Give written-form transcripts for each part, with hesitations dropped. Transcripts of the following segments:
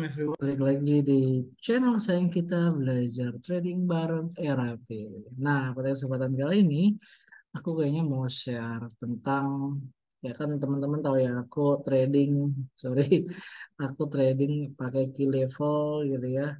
everyone, balik lagi di channel saya yang kita belajar trading bareng RAP. Nah, pada kesempatan kali ini aku kayaknya mau share tentang, ya kan teman-teman tahu ya, aku trading, sorry, aku trading pakai key level gitu ya,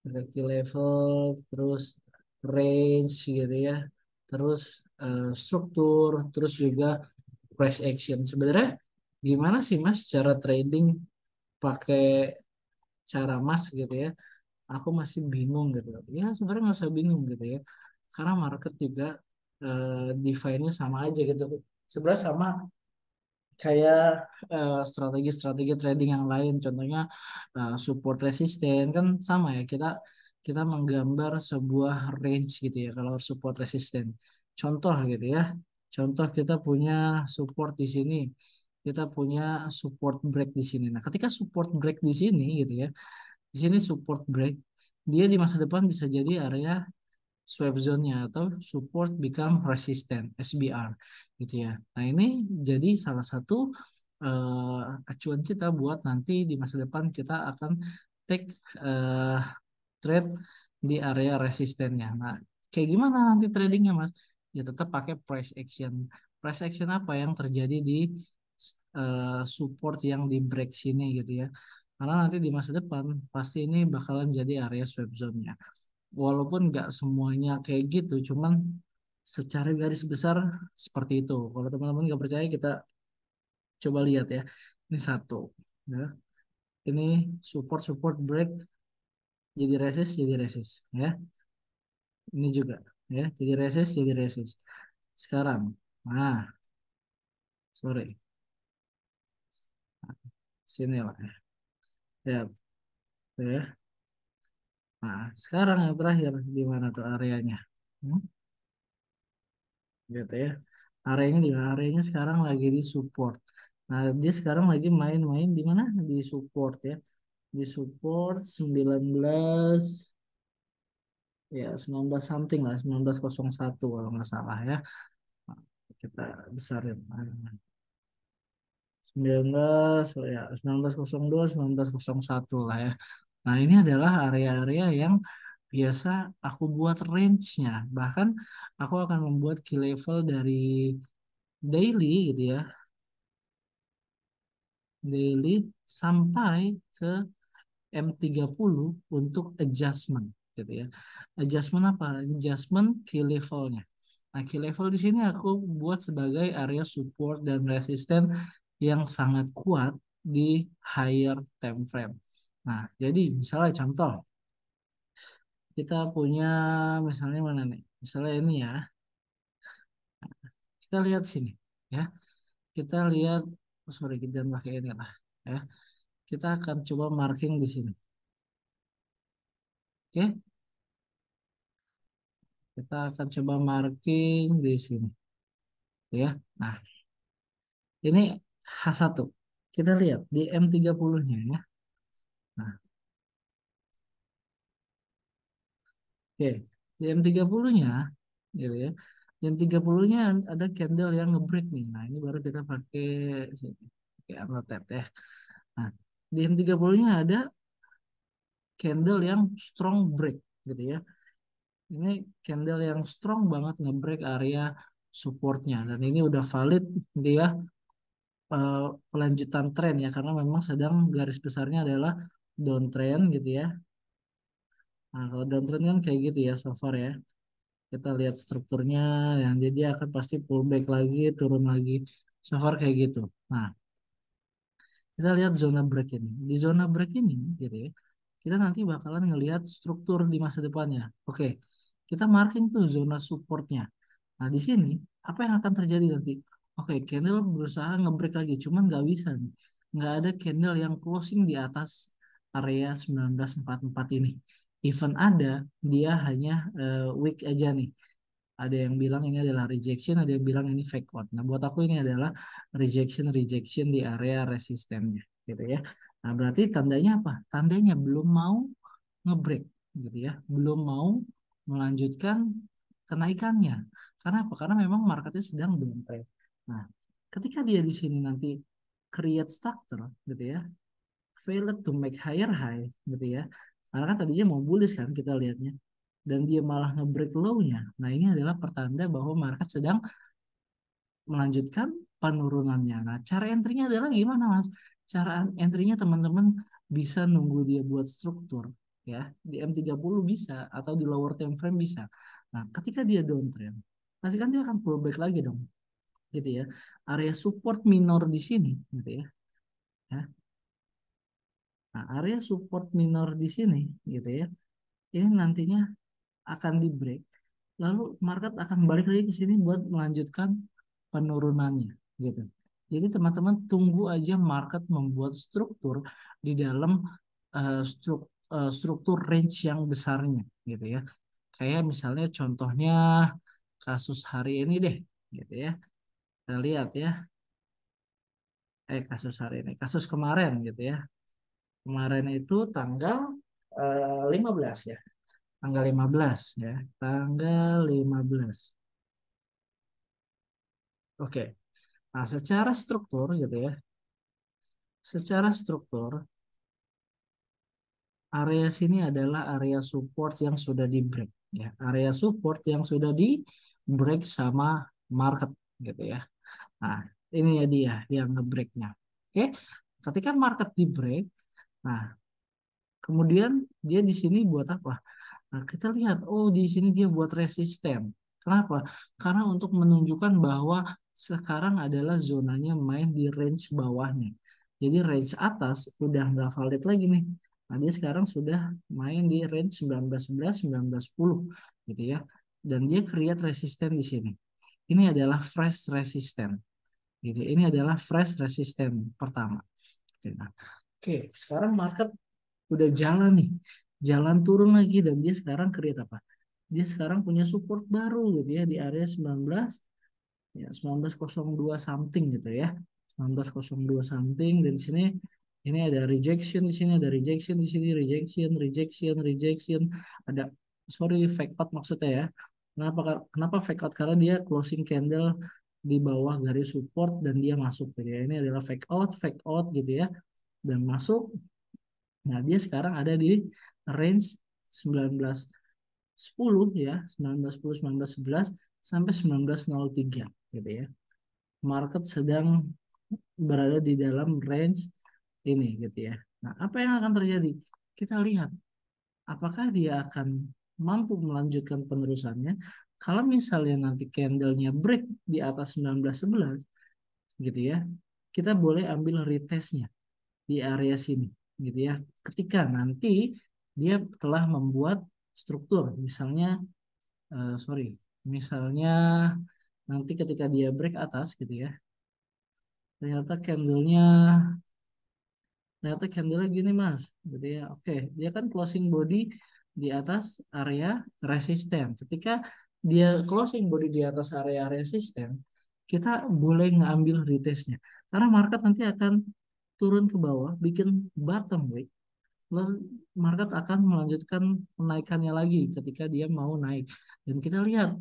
pakai key level, terus range gitu ya, terus struktur, terus juga price action. Sebenarnya gimana sih Mas cara trading pakai cara Mas gitu ya? Aku masih bingung gitu. Ya sebenarnya nggak usah bingung gitu ya. Karena market juga define-nya sama aja gitu. Sebenarnya sama kayak strategi-strategi trading yang lain. Contohnya support resisten kan sama ya. Kita kita menggambar sebuah range gitu ya. Kalau support resisten. Contoh gitu ya. Contoh kita punya support di sini. Kita punya support break di sini. Nah, ketika support break di sini gitu ya, di sini support break, dia di masa depan bisa jadi area swap zone-nya atau support become resistant (SBR) gitu ya. Nah, ini jadi salah satu acuan kita buat nanti di masa depan kita akan take eh, trade di area resistennya. Nah, kayak gimana nanti tradingnya, Mas? Ya tetap pakai price action. Price action apa yang terjadi di support yang di break sini gitu ya. Karena nanti di masa depan pasti ini bakalan jadi area swap zone-nya. Walaupun nggak semuanya kayak gitu, cuman secara garis besar seperti itu. Kalau teman-teman nggak percaya, kita coba lihat ya. Ini satu, ya. Ini support support break jadi resist, ya. Ini juga, ya. Jadi resist. Sekarang, nah, sorry, sini lah, ya. Lihat, ya. Nah, sekarang yang terakhir di mana tuh areanya? Hmm? Gitu ya. Areanya di mana? Areanya sekarang lagi di support. Nah, dia sekarang lagi main-main di mana? Di support ya. Di support 19, ya 19 something lah, 1901 kalau nggak salah ya. Nah, kita besarin. 19 ya 1902 1901 lah ya. Nah, ini adalah area-area yang biasa aku buat range-nya. Bahkan aku akan membuat key level dari daily gitu ya, daily sampai ke M30 untuk adjustment gitu ya. Adjustment apa? Adjustment key levelnya. Nah, key level di sini aku buat sebagai area support dan resisten yang sangat kuat di higher time frame. Nah, jadi misalnya contoh kita punya, misalnya mana nih? Misalnya ini ya. Kita lihat sini ya. Kita lihat, oh sorry, kita jangan pakai ini lah ya. Kita akan coba marking di sini. Oke, kita akan coba marking di sini ya. Nah, ini H1. Kita lihat di M30-nya ya. Nah, oke. Di M30-nya gitu ya. Di M30-nya ada candle yang ngebreak nih. Nah, ini baru kita pakai sini. Pakai annotate ya. Nah, di M30-nya ada candle yang strong break gitu ya. Ini candle yang strong banget ngebreak area supportnya, dan ini udah valid dia pelanjutan tren ya, karena memang sedang garis besarnya adalah downtrend gitu ya. Nah, kalau downtrend kan kayak gitu ya so far ya. Kita lihat strukturnya yang jadi akan pasti pullback lagi, turun lagi. So far kayak gitu. Nah, kita lihat zona break ini. Di zona break ini gitu ya. Kita nanti bakalan ngelihat struktur di masa depannya. Oke, kita marking tuh zona supportnya. Nah, di sini apa yang akan terjadi nanti? Oke, candle berusaha ngebreak lagi, cuman nggak bisa nih. Nggak ada candle yang closing di atas area 1944 ini. Even ada, dia hanya weak aja nih. Ada yang bilang ini adalah rejection, ada yang bilang ini fake out. Nah, buat aku ini adalah rejection di area resistennya, gitu ya. Nah, berarti tandanya apa? Tandanya belum mau ngebreak, gitu ya. Belum mau melanjutkan kenaikannya. Karena apa? Karena memang marketnya sedang downtrend. Nah, ketika dia di sini nanti create structure, gitu ya. failed to make higher high gitu ya. Karena kan tadinya mau bullish kan kita lihatnya. Dan dia malah nge-break low-nya. Nah, ini adalah pertanda bahwa market sedang melanjutkan penurunannya. Nah, cara entry-nya adalah gimana, Mas? Cara entry-nya teman-teman bisa nunggu dia buat struktur ya. Di M30 bisa atau di lower time frame bisa. Nah, ketika dia downtrend, pasti kan dia akan pullback lagi dong. Gitu ya. Area support minor di sini gitu ya. Ya. Nah, area support minor di sini gitu ya. Ini nantinya akan di break. Lalu market akan balik lagi ke sini buat melanjutkan penurunannya gitu. Jadi teman-teman tunggu aja market membuat struktur di dalam struktur range yang besarnya gitu ya. Kayak misalnya contohnya kasus hari ini deh gitu ya. Kita lihat ya. Kasus hari ini, kasus kemarin gitu ya. Kemarin itu tanggal 15 ya. Tanggal 15 ya. Tanggal 15. Oke. Nah, secara struktur gitu ya. Secara struktur, area sini adalah area support yang sudah di break ya. Area support yang sudah di break sama market gitu ya. Nah, ini ya dia yang nge-breaknya. Oke. Ketika market di break, nah kemudian dia di sini buat apa? Nah, kita lihat, oh di sini dia buat resisten. Kenapa? Karena untuk menunjukkan bahwa sekarang adalah zonanya main di range bawahnya. Jadi range atas udah nggak valid lagi nih. Nah, dia sekarang sudah main di range 1911, 1910 gitu ya. Dan dia create resisten di sini. Ini adalah fresh resisten. Gitu. Ini adalah fresh resisten pertama. Nah, oke, sekarang market udah jalan nih, jalan turun lagi dan dia sekarang create apa? Dia sekarang punya support baru gitu ya di area 19 ya 1902 something gitu ya. 1902 something dan di sini ini ada rejection di sini, ada rejection di sini, rejection, rejection, rejection, ada sorry fake out maksudnya ya. Kenapa kenapa fake out? Karena dia closing candle di bawah garis support dan dia masuk gitu ya. Ini adalah fake out gitu ya dan masuk. Nah, dia sekarang ada di range 1910 ya, 1910, 1911 sampai 1903 gitu ya. Market sedang berada di dalam range ini gitu ya. Nah, apa yang akan terjadi? Kita lihat apakah dia akan mampu melanjutkan penerusannya. Kalau misalnya nanti candlenya break di atas 1911 gitu ya, kita boleh ambil retestnya di area sini gitu ya. Ketika nanti dia telah membuat struktur, misalnya sorry, misalnya nanti ketika dia break atas gitu ya, ternyata candlenya gini mas, gitu ya. Oke, dia kan closing body di atas area resisten. Ketika dia closing body di atas area resisten, kita boleh ngambil retestnya. Karena market nanti akan turun ke bawah, bikin bottom weight lalu market akan melanjutkan kenaikannya lagi ketika dia mau naik. Dan kita lihat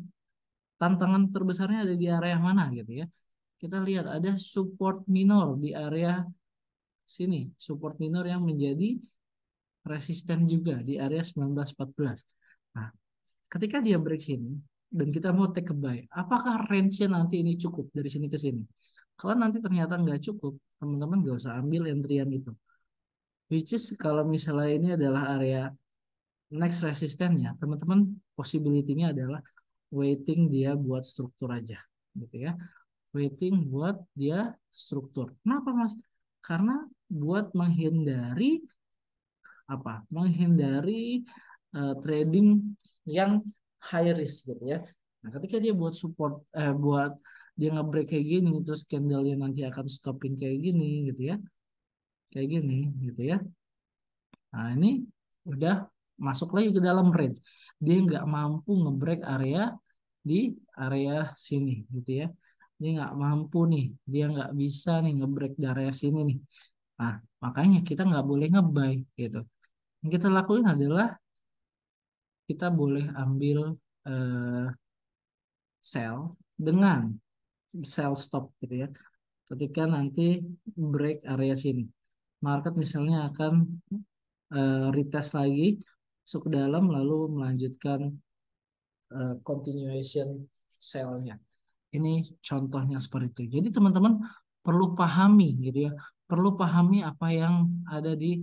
tantangan terbesarnya ada di area mana gitu ya. Kita lihat ada support minor di area sini, support minor yang menjadi resisten juga di area 1914. Nah, ketika dia break sini dan kita mau take a buy, apakah range-nya nanti ini cukup dari sini ke sini? Kalau nanti ternyata nggak cukup, teman-teman nggak usah ambil entryan itu. Which is kalau misalnya ini adalah area next resistennya, teman-teman possibility-nya adalah waiting dia buat struktur aja, gitu ya. Waiting buat dia struktur. Kenapa, Mas? Karena buat menghindari apa? Menghindari trading yang high risk gitu ya. Nah, ketika dia buat support buat dia nge-break kayak gini terus candle-nya nanti akan stopping kayak gini gitu ya. Kayak gini gitu ya. Nah, ini udah masuk lagi ke dalam range. Dia nggak mampu ngebreak area di area sini gitu ya. Dia nggak mampu nih. Dia nggak bisa nih ngebreak di area sini nih. Nah, makanya kita nggak boleh ngebuy gitu. Yang kita lakuin adalah kita boleh ambil eh, sell dengan sell stop gitu ya. Ketika nanti break area sini. market misalnya akan retest lagi, masuk ke dalam lalu melanjutkan continuation sell-nya. Ini contohnya seperti itu. Jadi teman-teman perlu pahami gitu ya, perlu pahami apa yang ada di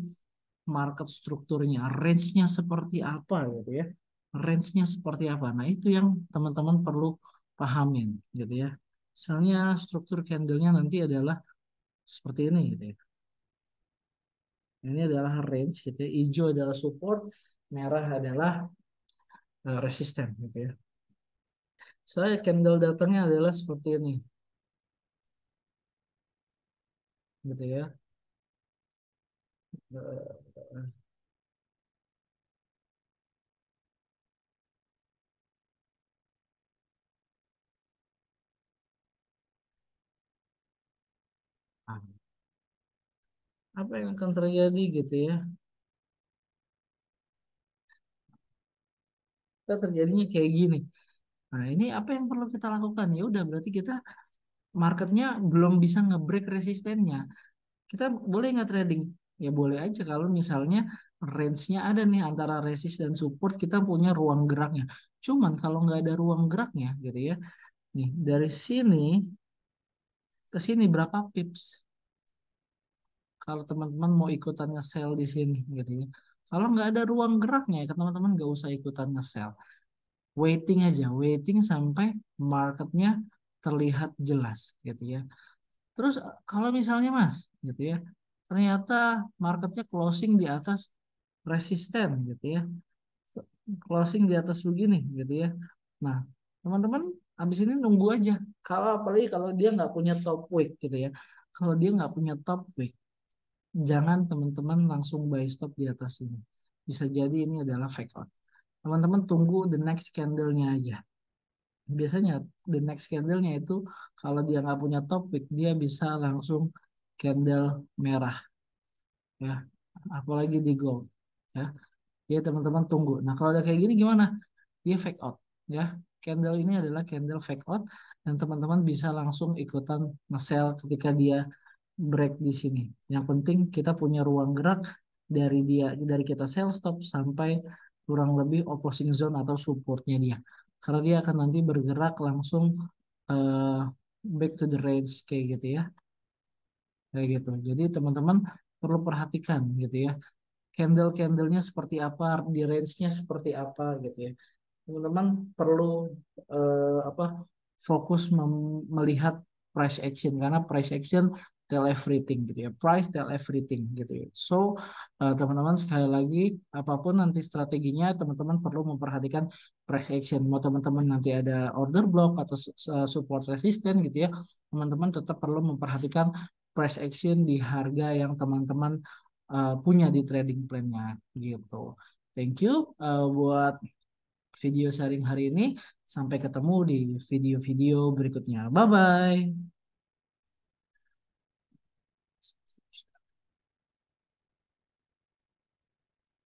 market strukturnya, range-nya seperti apa gitu ya, range-nya seperti apa. Nah itu yang teman-teman perlu pahamin gitu ya. Misalnya struktur candle-nya nanti adalah seperti ini gitu ya. Ini adalah range gitu ya. Hijau adalah support, merah adalah resisten gitu ya. Soalnya candle datangnya adalah seperti ini gitu ya. Eh, Apa yang akan terjadi gitu ya? Kita terjadinya kayak gini. Nah, ini apa yang perlu kita lakukan? Ya udah berarti kita marketnya belum bisa ngebreak resistennya. Kita boleh nggak trading? Ya boleh aja kalau misalnya range-nya ada nih antara resist dan support, kita punya ruang geraknya. Cuman kalau nggak ada ruang geraknya gitu ya. Nih, dari sini ke sini berapa pips? Kalau teman-teman mau ikutan nge-sell di sini gitu ya. Kalau nggak ada ruang geraknya, ya teman-teman nggak usah ikutan nge-sell. Waiting aja, waiting sampai marketnya terlihat jelas gitu ya. Terus kalau misalnya Mas gitu ya, ternyata marketnya closing di atas resisten gitu ya, closing di atas begini gitu ya. Nah, teman-teman habis ini nunggu aja. Kalau apalagi kalau dia nggak punya top wick gitu ya, kalau dia nggak punya top wick, jangan teman-teman langsung buy stop di atas ini. Bisa jadi ini adalah fake out. Teman-teman tunggu the next candle-nya aja. Biasanya the next candle-nya itu kalau dia nggak punya topik dia bisa langsung candle merah ya, apalagi di gold ya. Ya teman-teman tunggu. Nah kalau udah kayak gini gimana? Dia fake out ya. Candle ini adalah candle fake out dan teman-teman bisa langsung ikutan nge-sell ketika dia break di sini. Yang penting kita punya ruang gerak dari kita sell stop sampai kurang lebih opposing zone atau supportnya dia. Karena dia akan nanti bergerak langsung eh, back to the range kayak gitu ya, kayak gitu. Jadi teman-teman perlu perhatikan gitu ya, candle-candlenya seperti apa, di range-nya seperti apa gitu ya. Teman-teman perlu apa fokus melihat price action karena price action tell everything gitu ya, price tell everything gitu ya. So teman-teman sekali lagi apapun nanti strateginya teman-teman perlu memperhatikan price action. Mau teman-teman nanti ada order block atau support resisten gitu ya, teman-teman tetap perlu memperhatikan price action di harga yang teman-teman punya di trading plan-nya gitu. Thank you buat video sharing hari ini. Sampai ketemu di video-video berikutnya. Bye-bye.